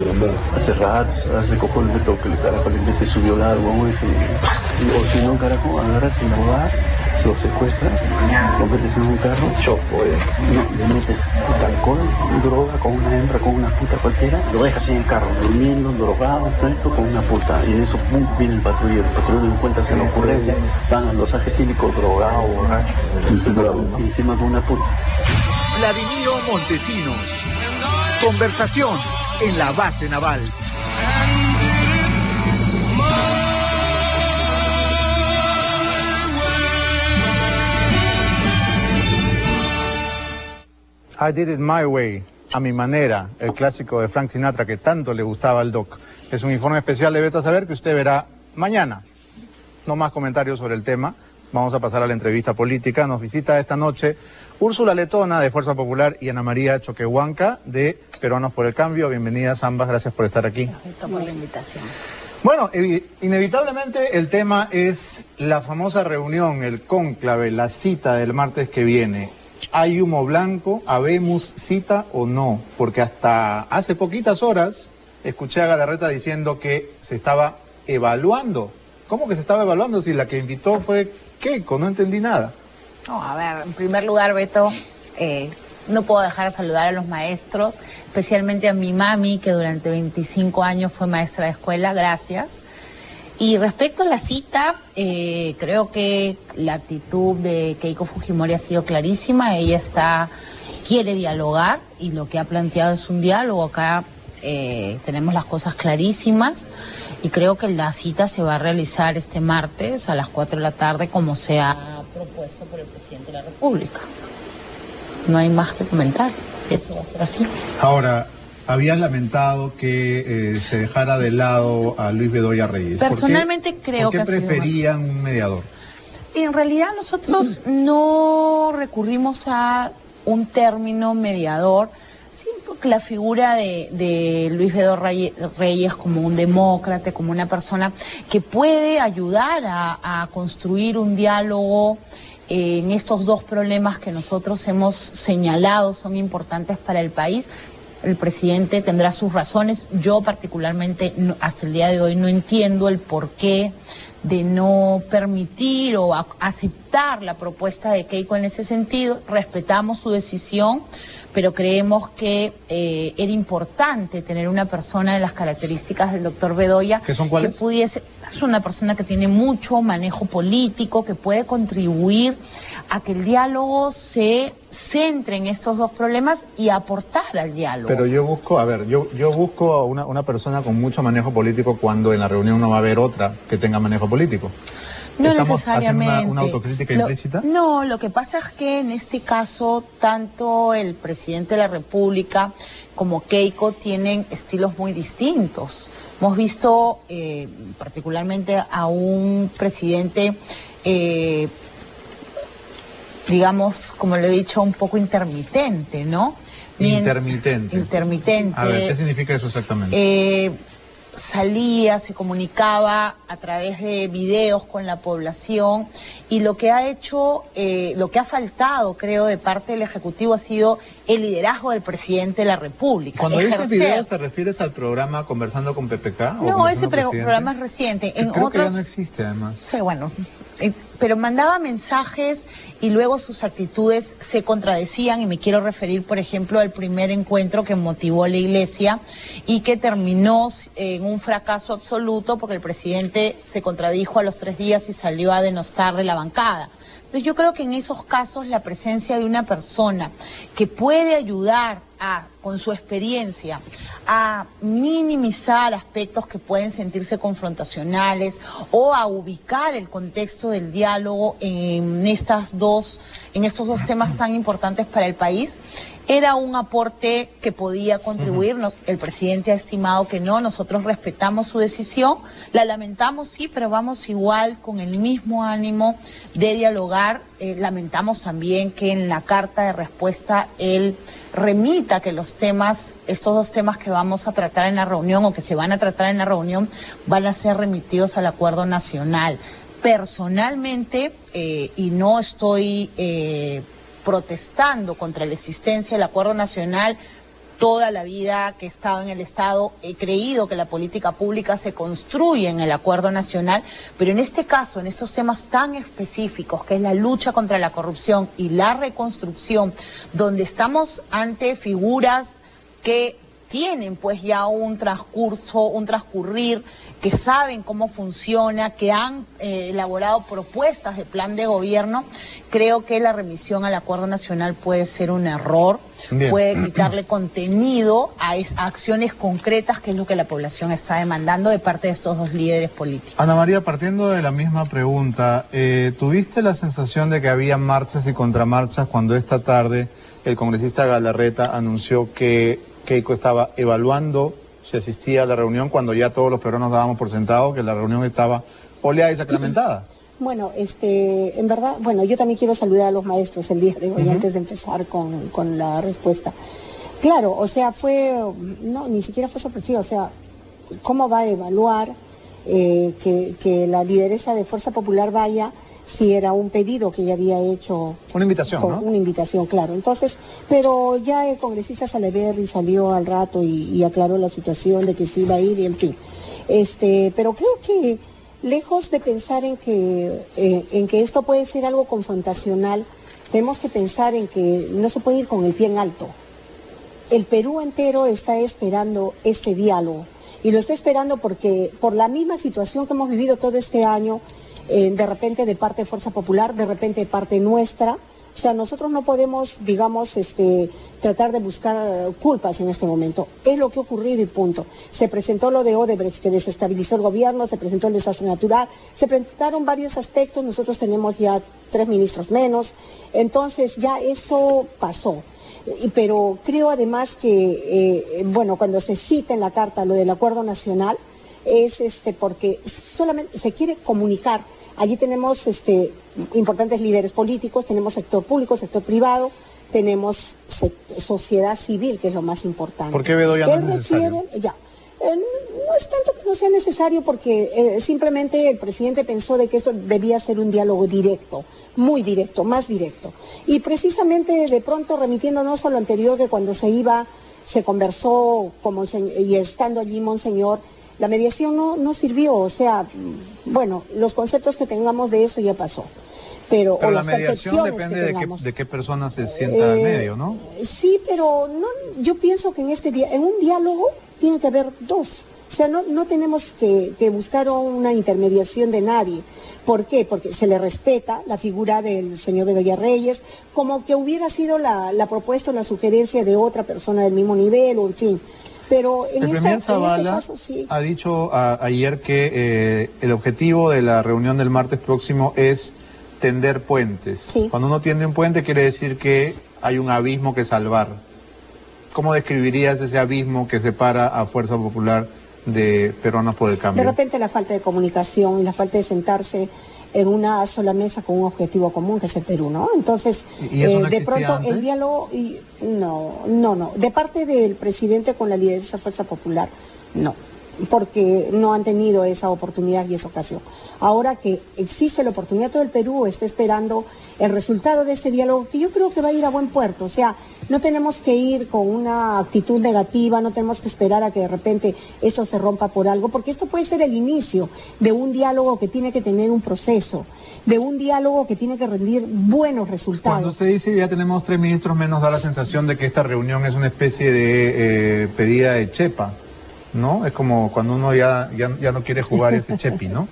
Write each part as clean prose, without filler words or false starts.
Hace rato, hace cojones me toca el carajo, le mete su viola al huevo ese. O si no, carajo, agarras el abogado, lo secuestras, lo metes en un carro, chopo, no, le metes alcohol, droga con una hembra, con una puta cualquiera, lo dejas en el carro, durmiendo, drogado, todo esto con una puta. Y en eso, pum, viene el patrullero encuentra, se le ocurrencia, van a los agetílicos, drogado, borracho, encima con una puta. Vladimiro Montesinos. Conversación en la base naval. I Did It My Way, a mi manera, el clásico de Frank Sinatra que tanto le gustaba al Doc. Es un informe especial de Beta Saber que usted verá mañana. No más comentarios sobre el tema. Vamos a pasar a la entrevista política. Nos visita esta noche Úrsula Letona, de Fuerza Popular, y Ana María Choquehuanca, de Peruanos por el Cambio. Bienvenidas ambas, gracias por estar aquí. Gracias por la invitación. Bueno, inevitablemente el tema es la famosa reunión, el cónclave, la cita del martes que viene. ¿Hay humo blanco? ¿Habemos cita o no? Porque hasta hace poquitas horas escuché a Galarreta diciendo que se estaba evaluando. ¿Cómo que se estaba evaluando si la que invitó fue Keiko? No entendí nada. No, a ver, en primer lugar, Beto, no puedo dejar de saludar a los maestros, especialmente a mi mami, que durante 25 años fue maestra de escuela, gracias. Y respecto a la cita, creo que la actitud de Keiko Fujimori ha sido clarísima. Ella quiere dialogar y lo que ha planteado es un diálogo. Acá tenemos las cosas clarísimas y creo que la cita se va a realizar este martes a las 4 de la tarde como se ha propuesto por el presidente de la República. No hay más que comentar, eso va a ser así. Ahora, habías lamentado que se dejara de lado a Luis Bedoya Reyes. Personalmente creo que ¿por qué preferían un mediador? En realidad nosotros no recurrimos a un término mediador, sí, porque la figura de Luis Bedoya Reyes como un demócrata, como una persona que puede ayudar a construir un diálogo en estos dos problemas que nosotros hemos señalado son importantes para el país. El presidente tendrá sus razones. Yo particularmente hasta el día de hoy no entiendo el porqué de no permitir o aceptar la propuesta de Keiko en ese sentido. Respetamos su decisión, pero creemos que era importante tener una persona de las características del doctor Bedoya. ¿Qué son cuáles? Que pudiese, es una persona que tiene mucho manejo político, que puede contribuir a que el diálogo se centre en estos dos problemas y aportar al diálogo. Pero yo busco, yo busco a una persona con mucho manejo político cuando en la reunión no va a haber otra que tenga manejo político. No ¿Estamos necesariamente. haciendo una autocrítica implícita? No, lo que pasa es que en este caso tanto el presidente de la República como Keiko tienen estilos muy distintos. Hemos visto particularmente a un presidente, digamos, como lo he dicho, un poco intermitente, ¿no? Intermitente. Intermitente. A ver, ¿qué significa eso exactamente? Salía, se comunicaba a través de videos con la población y lo que ha hecho, lo que ha faltado, creo, de parte del Ejecutivo ha sido el liderazgo del presidente de la República. Cuando dices videos, ¿te refieres al programa Conversando con PPK? No, ese programa es reciente. Creo que ya no existe, además. Sí, bueno, pero mandaba mensajes y luego sus actitudes se contradecían, y me quiero referir, por ejemplo, al primer encuentro que motivó a la Iglesia y que terminó en un fracaso absoluto porque el presidente se contradijo a los 3 días y salió a denostar de la bancada. Entonces yo creo que en esos casos la presencia de una persona que puede ayudar con su experiencia a minimizar aspectos que pueden sentirse confrontacionales o a ubicar el contexto del diálogo en estos dos temas tan importantes para el país, era un aporte que podía contribuir. El presidente ha estimado que no, nosotros respetamos su decisión, la lamentamos sí, pero vamos igual con el mismo ánimo de dialogar. Lamentamos también que en la carta de respuesta él remita que estos dos temas que vamos a tratar en la reunión o que se van a tratar en la reunión van a ser remitidos al acuerdo nacional. Personalmente, y no estoy protestando contra la existencia del acuerdo nacional, toda la vida que he estado en el Estado he creído que la política pública se construye en el acuerdo nacional, pero en este caso, en estos temas tan específicos, que es la lucha contra la corrupción y la reconstrucción, donde estamos ante figuras que tienen pues ya un transcurrir, que saben cómo funciona, que han elaborado propuestas de plan de gobierno, creo que la remisión al acuerdo nacional puede ser un error, puede quitarle contenido a acciones concretas, que es lo que la población está demandando de parte de estos dos líderes políticos. Ana María, partiendo de la misma pregunta, ¿tuviste la sensación de que había marchas y contramarchas cuando esta tarde el congresista Galarreta anunció que Keiko estaba evaluando si asistía a la reunión, cuando ya todos los peruanos dábamos por sentado que la reunión estaba oleada y sacramentada? Bueno, en verdad, bueno, yo también quiero saludar a los maestros el día de hoy, antes de empezar con la respuesta. Claro, o sea, ni siquiera fue sorpresivo, o sea, ¿cómo va a evaluar que la lideresa de Fuerza Popular vaya si era un pedido que ya había hecho? Una invitación, ¿no? Una invitación, claro. Entonces, pero ya el congresista Salaverry salió al rato y aclaró la situación de que sí iba a ir y en fin. Pero creo que lejos de pensar en que esto puede ser algo confrontacional, tenemos que pensar en que no se puede ir con el pie en alto. El Perú entero está esperando este diálogo y lo está esperando porque por la misma situación que hemos vivido todo este año, de repente de parte de Fuerza Popular, de repente de parte nuestra. O sea, nosotros no podemos, digamos, tratar de buscar culpas en este momento. Es lo que ha ocurrido y punto. Se presentó lo de Odebrecht, que desestabilizó el gobierno, se presentó el desastre natural, se presentaron varios aspectos, nosotros tenemos ya 3 ministros menos, entonces ya eso pasó. Pero creo además que, bueno, cuando se cita en la carta lo del acuerdo nacional, es porque solamente se quiere comunicar. Allí tenemos importantes líderes políticos, tenemos sector público, sector privado, tenemos sociedad civil, que es lo más importante. ¿Por qué Bedoya no es necesario? No es tanto que no sea necesario, porque simplemente el presidente pensó de que esto debía ser un diálogo directo, muy directo, más directo. Y precisamente de pronto remitiéndonos a lo anterior, que cuando se conversó y estando allí Monseñor, la mediación no sirvió, o sea, bueno, los conceptos que tengamos de eso ya pasó. Pero la mediación depende de qué persona se sienta al medio, ¿no? Sí, pero yo pienso que en un diálogo tiene que haber dos. O sea, no tenemos que buscar una intermediación de nadie. ¿Por qué? Porque se le respeta la figura del señor Bedoya Reyes, como que hubiera sido la propuesta o la sugerencia de otra persona del mismo nivel, o en fin. Pero el primer Zavala sí ha dicho ayer que el objetivo de la reunión del martes próximo es tender puentes. Sí. Cuando uno tiende un puente quiere decir que hay un abismo que salvar. ¿Cómo describirías ese abismo que separa a Fuerza Popular de Peruanos por el Cambio? De repente la falta de comunicación y la falta de sentarse en una sola mesa con un objetivo común, que es el Perú, ¿no? Entonces, ¿Y eso no de pronto antes? el diálogo, no. De parte del presidente con la lideresa Fuerza Popular, no. Porque no han tenido esa oportunidad y esa ocasión. Ahora que existe la oportunidad, todo el Perú está esperando el resultado de este diálogo, que yo creo que va a ir a buen puerto. O sea, no tenemos que ir con una actitud negativa, no tenemos que esperar a que de repente esto se rompa por algo, porque esto puede ser el inicio de un diálogo que tiene que tener un proceso, de un diálogo que tiene que rendir buenos resultados. Cuando se dice ya tenemos 3 ministros menos, da la sensación de que esta reunión es una especie de pedida de chepa, ¿no? Es como cuando uno ya no quiere jugar ese chepi, ¿no?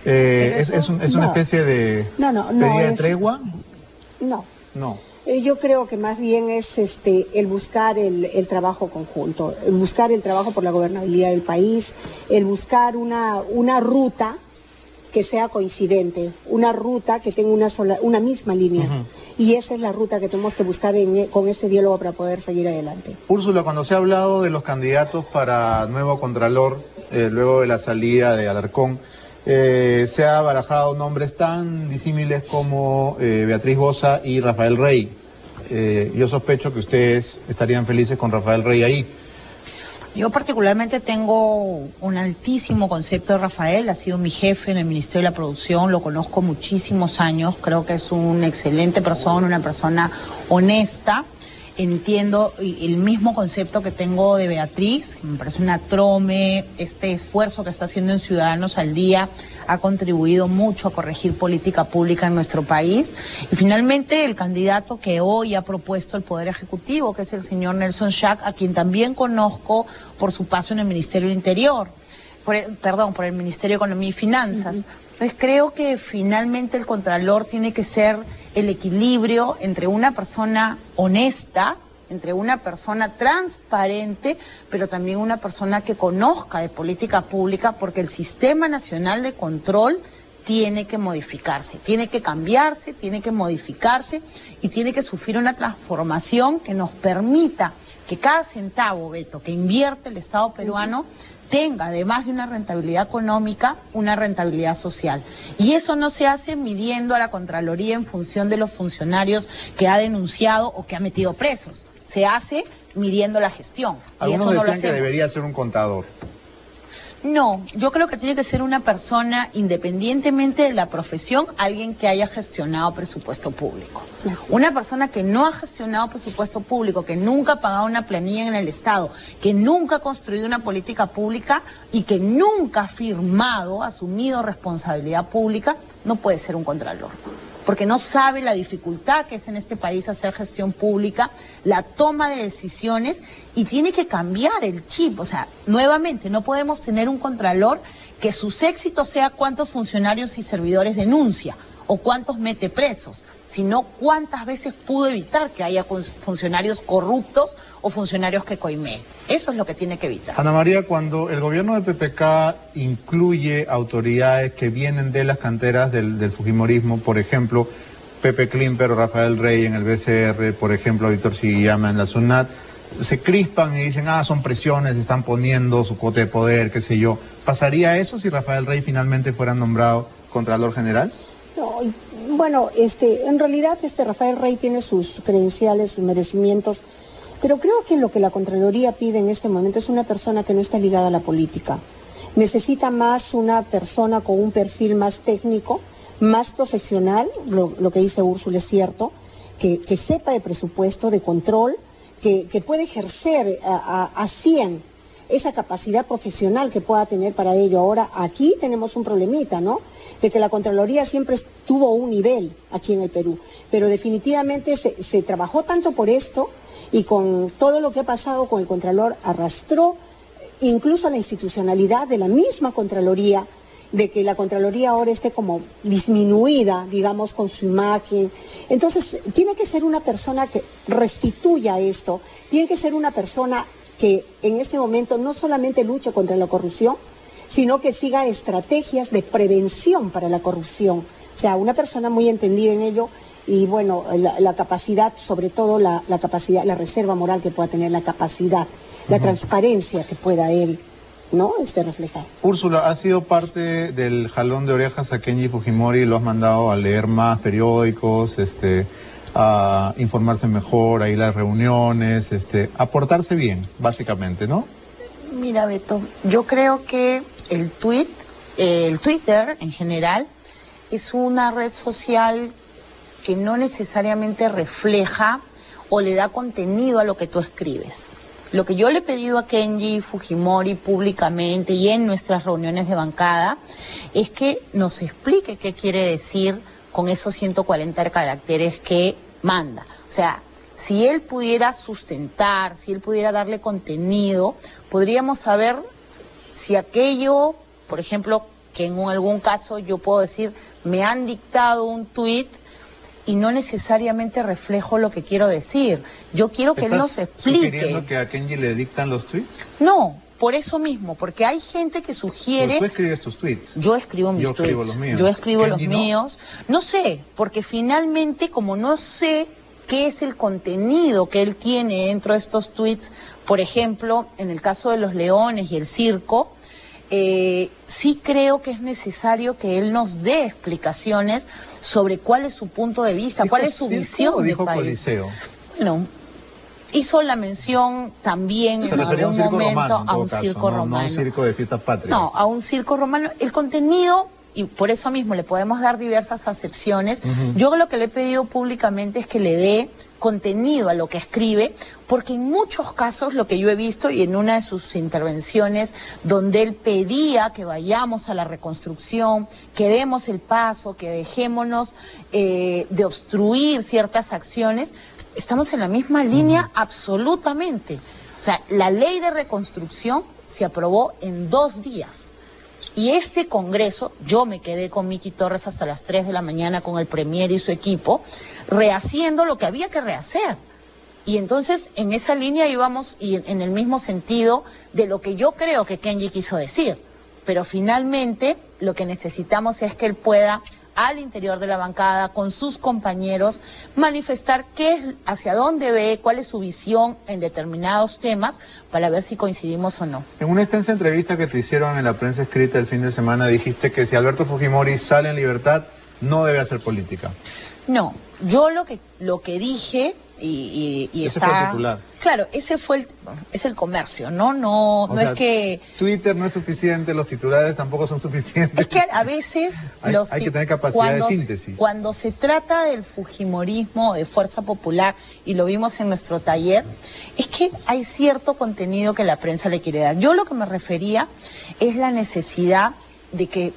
Es una especie de pedida de tregua. No. Yo creo que más bien es el buscar el trabajo conjunto, el buscar el trabajo por la gobernabilidad del país, el buscar una ruta que sea coincidente, una ruta que tenga una misma línea. Y esa es la ruta que tenemos que buscar con este diálogo para poder seguir adelante. Úrsula, cuando se ha hablado de los candidatos para nuevo Contralor, luego de la salida de Alarcón, se ha barajado nombres tan disímiles como Beatriz Boza y Rafael Rey. Yo sospecho que ustedes estarían felices con Rafael Rey ahí. Yo particularmente tengo un altísimo concepto de Rafael, ha sido mi jefe en el Ministerio de la Producción, lo conozco muchísimos años, creo que es una excelente persona, una persona honesta. entiendo el mismo concepto que tengo de Beatriz, me parece una trome. Este esfuerzo que está haciendo en Ciudadanos al Día ha contribuido mucho a corregir política pública en nuestro país. Y finalmente el candidato que hoy ha propuesto el Poder Ejecutivo, que es el señor Nelson Schack, a quien también conozco por su paso en el Ministerio del Interior, por el Ministerio de Economía y Finanzas. Entonces creo que finalmente el Contralor tiene que ser el equilibrio entre una persona honesta, entre una persona transparente, pero también una persona que conozca de política pública, porque el Sistema Nacional de Control tiene que modificarse, tiene que cambiarse, tiene que modificarse y tiene que sufrir una transformación que nos permita que cada centavo, Beto, que invierte el Estado peruano tenga, además de una rentabilidad económica, una rentabilidad social. Y eso no se hace midiendo a la Contraloría en función de los funcionarios que ha denunciado o que ha metido presos. Se hace midiendo la gestión. Algunos y eso decían que debería ser un contador. No, yo creo que tiene que ser una persona, independientemente de la profesión, alguien que haya gestionado presupuesto público. Una persona que no ha gestionado presupuesto público, que nunca ha pagado una planilla en el Estado, que nunca ha construido una política pública y que nunca ha firmado, asumido responsabilidad pública, no puede ser un contralor. Porque no sabe la dificultad que es en este país hacer gestión pública, la toma de decisiones, y tiene que cambiar el chip. O sea, nuevamente, no podemos tener un contralor que sus éxitos sea cuántos funcionarios y servidores denuncia o cuántos mete presos, sino cuántas veces pudo evitar que haya funcionarios corruptos o funcionarios que coimeen. Eso es lo que tiene que evitar. Ana María, cuando el gobierno de PPK incluye autoridades que vienen de las canteras del fujimorismo, por ejemplo, Pepe Klimper o Rafael Rey en el BCR, por ejemplo, Víctor Siguiyama en la SUNAT, se crispan y dicen, son presiones, están poniendo su cuota de poder, qué sé yo. ¿Pasaría eso si Rafael Rey finalmente fuera nombrado Contralor General? No, bueno, en realidad Rafael Rey tiene sus credenciales, sus merecimientos, pero creo que lo que la Contraloría pide en este momento es una persona que no está ligada a la política. Necesita más una persona con un perfil más técnico, más profesional, lo que dice Úrsula es cierto, que sepa de presupuesto, de control, que puede ejercer a 100 esa capacidad profesional que pueda tener para ello. Ahora, aquí tenemos un problemita, ¿no? De que la Contraloría siempre tuvo un nivel aquí en el Perú, pero definitivamente se trabajó tanto por esto, y con todo lo que ha pasado con el Contralor arrastró incluso la institucionalidad de la misma Contraloría, de que la Contraloría ahora esté como disminuida, digamos, con su imagen. Entonces, tiene que ser una persona que restituya esto, tiene que ser una persona que en este momento no solamente luche contra la corrupción, sino que siga estrategias de prevención para la corrupción. O sea, una persona muy entendida en ello, y bueno, la capacidad, sobre todo la capacidad, la reserva moral que pueda tener, la capacidad, la transparencia que pueda él, ¿no? Reflejar. Úrsula, has sido parte del jalón de orejas a Kenji Fujimori, lo has mandado a leer más periódicos, a informarse mejor, a ir a las reuniones, a portarse bien, básicamente, ¿no? Mira, Beto, yo creo que el Twitter en general es una red social que no necesariamente refleja o le da contenido a lo que tú escribes. Lo que yo le he pedido a Kenji Fujimori públicamente y en nuestras reuniones de bancada es que nos explique qué quiere decir con esos 140 caracteres que manda. O sea, si él pudiera sustentar, si él pudiera darle contenido, podríamos saber si aquello, por ejemplo, que en algún caso yo puedo decir, me han dictado un tuit y no necesariamente reflejo lo que quiero decir. Yo quiero que él nos explique. ¿Estás sugiriendo que a Kenji le dictan los tweets? No, por eso mismo, porque hay gente que sugiere... Pero tú escribes tus tweets. Yo escribo mis tweets. Yo escribo los míos. Yo escribo los ¿Kenji míos. No sé, porque finalmente, como no sé qué es el contenido que él tiene dentro de estos tweets, por ejemplo, en el caso de los leones y el circo, sí creo que es necesario que él nos dé explicaciones sobre cuál es su punto de vista, cuál es su visión de país. Coliseo? Bueno, hizo la mención también en algún momento a un circo romano. No a un circo de fiestas patrias. No, a un circo romano. El contenido, y por eso mismo le podemos dar diversas acepciones. Yo lo que le he pedido públicamente es que le dé contenido a lo que escribe, porque en muchos casos lo que yo he visto, y en una de sus intervenciones donde él pedía que vayamos a la reconstrucción, que demos el paso, que dejémonos de obstruir ciertas acciones, estamos en la misma línea absolutamente. O sea, la ley de reconstrucción se aprobó en 2 días. Y este Congreso, yo me quedé con Miki Torres hasta las 3 de la mañana con el Premier y su equipo, rehaciendo lo que había que rehacer. Y entonces en esa línea íbamos y en el mismo sentido de lo que yo creo que Kenji quiso decir. Pero finalmente lo que necesitamos es que él pueda, al interior de la bancada, con sus compañeros, manifestar hacia dónde ve, cuál es su visión en determinados temas, para ver si coincidimos o no. En una extensa entrevista que te hicieron en la prensa escrita el fin de semana, dijiste que si Alberto Fujimori sale en libertad, no debe hacer política. No, yo lo que dije y ese está... fue el titular. Claro, es el comercio, ¿no? No sea, es que... Twitter no es suficiente, los titulares tampoco son suficientes. Es que a veces... hay que tener capacidad de síntesis. Cuando se trata del fujimorismo, de Fuerza Popular, y lo vimos en nuestro taller, es que hay cierto contenido que la prensa le quiere dar. Yo lo que me refería es la necesidad de que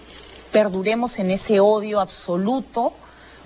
perduremos en ese odio absoluto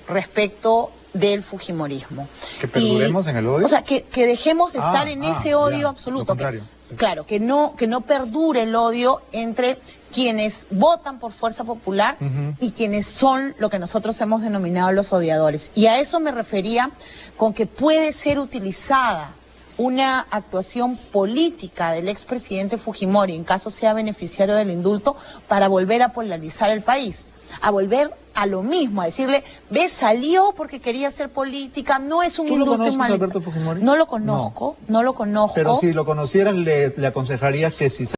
respecto del fujimorismo. ¿Que perduremos en el odio? O sea, que dejemos de estar en ese odio ya, absoluto. Lo contrario. Claro, que no perdure el odio entre quienes votan por Fuerza Popular y quienes son lo que nosotros hemos denominado los odiadores. Y a eso me refería con que puede ser utilizada una actuación política del expresidente Fujimori, en caso sea beneficiario del indulto, para volver a polarizar el país, a volver a lo mismo, a decirle, ve, salió porque quería hacer política, no es un indulto humanitario. ¿Tú lo conoces, Alberto Fujimori? No lo conozco, no lo conozco. Pero si lo conocieras, le aconsejarías que si